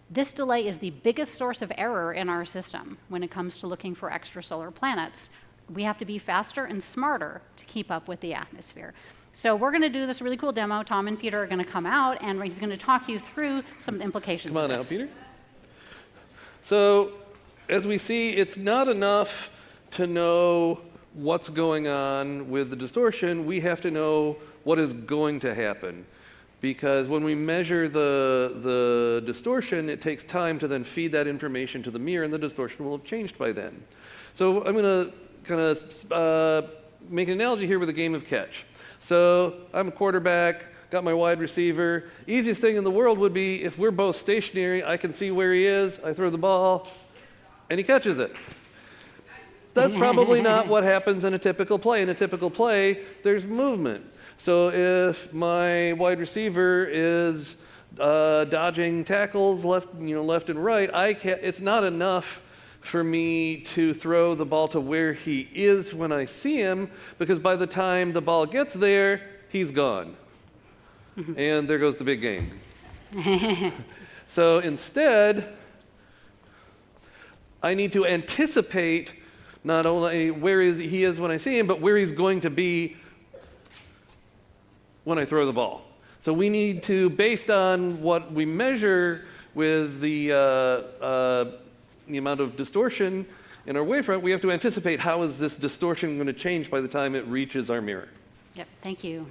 this delay is the biggest source of error in our system when it comes to looking for extrasolar planets. We have to be faster and smarter to keep up with the atmosphere. So we're going to do this really cool demo. Tom and Peter are going to come out, and he's going to talk you through some of the implications Come of on this. out, Peter. So as we see, it's not enough to know what's going on with the distortion. We have to know what is going to happen. Because when we measure the distortion, it takes time to then feed that information to the mirror, and the distortion will have changed by then. So I'm going to kind of make an analogy here with a game of catch. So I'm a quarterback, got my wide receiver. Easiest thing in the world would be if we're both stationary, I can see where he is, I throw the ball, and he catches it. That's probably not what happens in a typical play. In a typical play, there's movement. So if my wide receiver is dodging tackles left and right, it's not enough for me to throw the ball to where he is when I see him, because by the time the ball gets there, he's gone. And there goes the big game. So instead, I need to anticipate not only where he is when I see him, but where he's going to be when I throw the ball. So we need to, based on what we measure with the amount of distortion in our wavefront, we have to anticipate how is this distortion going to change by the time it reaches our mirror. Yep, thank you.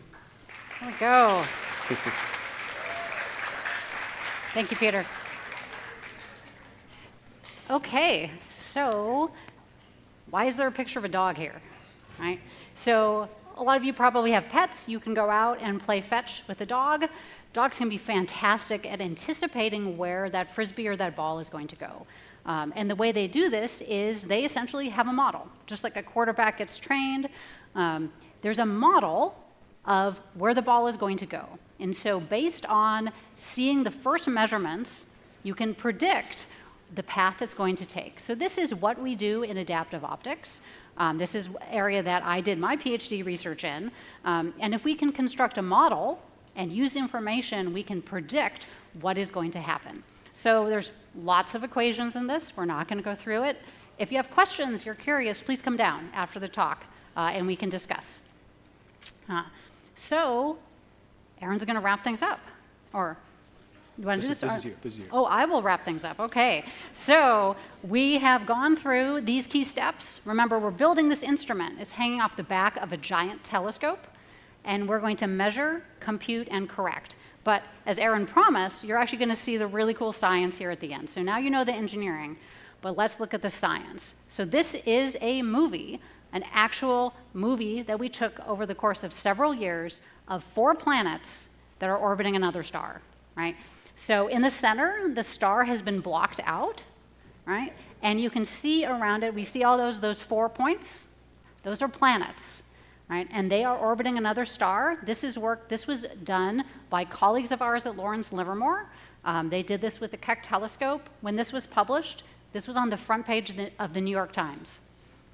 There we go. Thank you, Peter. Okay, so why is there a picture of a dog here? Right? So a lot of you probably have pets. You can go out and play fetch with a dog. Dogs can be fantastic at anticipating where that frisbee or that ball is going to go. And the way they do this is they essentially have a model. Just like a quarterback gets trained, there's a model of where the ball is going to go. And so based on seeing the first measurements, you can predict the path it's going to take. So this is what we do in adaptive optics. This is an area that I did my PhD research in. And if we can construct a model and use information, we can predict what is going to happen. So there's lots of equations in this. We're not going to go through it. If you have questions, you're curious, please come down after the talk and we can discuss. So Aaron's going to wrap things up. Or you want to do this? This is you. Oh, I will wrap things up. Okay. So we have gone through these key steps. Remember, we're building this instrument. It's hanging off the back of a giant telescope, and we're going to measure, compute, and correct. But as Aaron promised, you're actually going to see the really cool science here at the end. So now you know the engineering, but let's look at the science. So this is a movie, an actual movie that we took over the course of several years of 4 planets that are orbiting another star, right? So in the center, the star has been blocked out, right? And you can see around it, we see all those 4 points. Those are planets, right? And they are orbiting another star. This was done by colleagues of ours at Lawrence Livermore. They did this with the Keck telescope. When this was published, this was on the front page of the New York Times.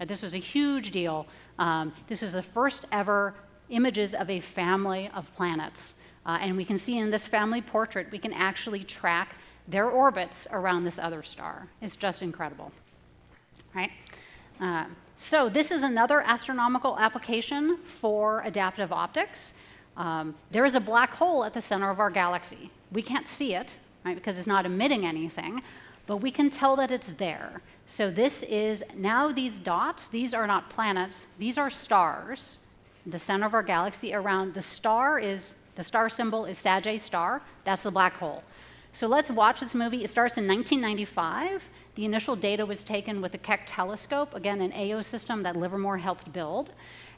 This was a huge deal. This was the first ever images of a family of planets. And we can see in this family portrait, we can actually track their orbits around this other star. It's just incredible, right? So this is another astronomical application for adaptive optics. There is a black hole at the center of our galaxy. We can't see it, right, because it's not emitting anything, but we can tell that it's there. So this is, now these dots, these are not planets, these are stars. The center of our galaxy around the star symbol is Sagittarius star. That's the black hole. So let's watch this movie. It starts in 1995. The initial data was taken with the Keck telescope, again, an AO system that Livermore helped build.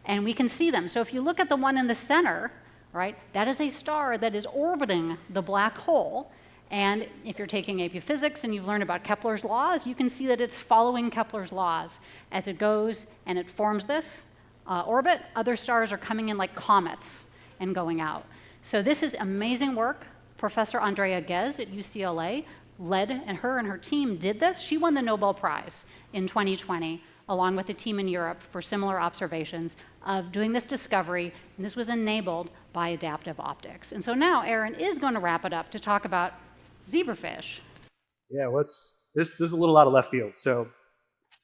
And we can see them. So if you look at the one in the center, right, that is a star that is orbiting the black hole. And if you're taking AP Physics and you've learned about Kepler's laws, you can see that it's following Kepler's laws. As it goes and it forms this orbit, other stars are coming in like comets. and going out. So this is amazing work. Professor Andrea Ghez at UCLA led, and her team did this. She won the Nobel Prize in 2020, along with a team in Europe for similar observations of doing this discovery, and this was enabled by adaptive optics. And so now Aaron is going to wrap it up to talk about zebrafish. Yeah, this is a little out of left field. So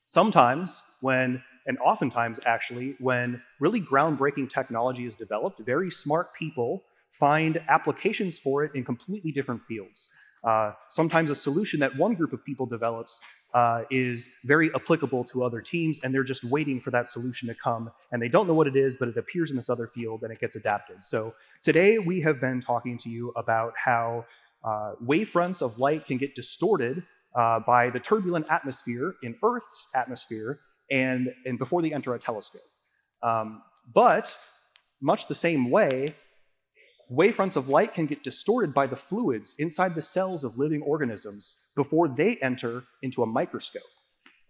sometimes when, and oftentimes actually, when really groundbreaking technology is developed, very smart people find applications for it in completely different fields. Sometimes a solution that one group of people develops is very applicable to other teams, and they're just waiting for that solution to come, and they don't know what it is, but it appears in this other field and it gets adapted. So today we have been talking to you about how wavefronts of light can get distorted by the turbulent atmosphere in Earth's atmosphere and before they enter a telescope. But much the same way, wavefronts of light can get distorted by the fluids inside the cells of living organisms before they enter into a microscope.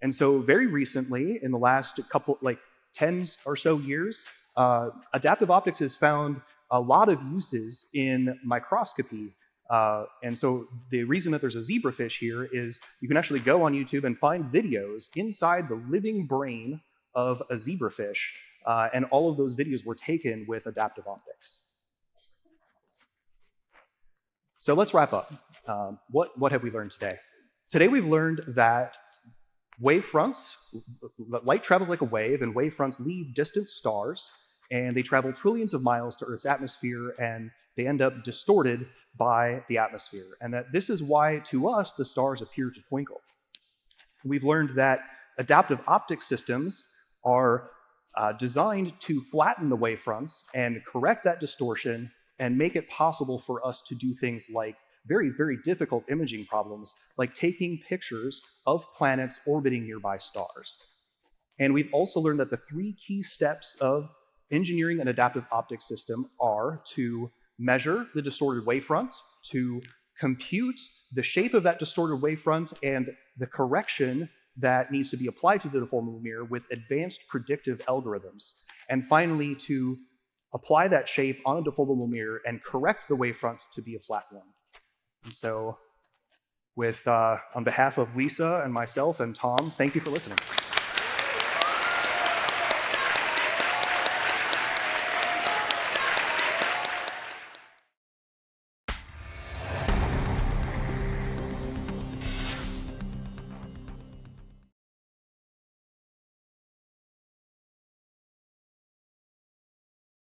And so very recently, in the last couple, like 10 or so years, adaptive optics has found a lot of uses in microscopy. And so the reason that there's a zebrafish here is you can actually go on YouTube and find videos inside the living brain of a zebrafish, and all of those videos were taken with adaptive optics. So let's wrap up. What have we learned today? Today we've learned that wavefronts, light travels like a wave, and wavefronts leave distant stars, and they travel trillions of miles to Earth's atmosphere, and they end up distorted by the atmosphere. And that this is why, to us, the stars appear to twinkle. We've learned that adaptive optic systems are designed to flatten the wavefronts and correct that distortion and make it possible for us to do things like very, very difficult imaging problems, like taking pictures of planets orbiting nearby stars. And we've also learned that the 3 key steps of engineering an adaptive optics system are to measure the distorted wavefront, to compute the shape of that distorted wavefront and the correction that needs to be applied to the deformable mirror with advanced predictive algorithms, and finally to apply that shape on a deformable mirror and correct the wavefront to be a flat one. And so on behalf of Lisa and myself and Tom, thank you for listening.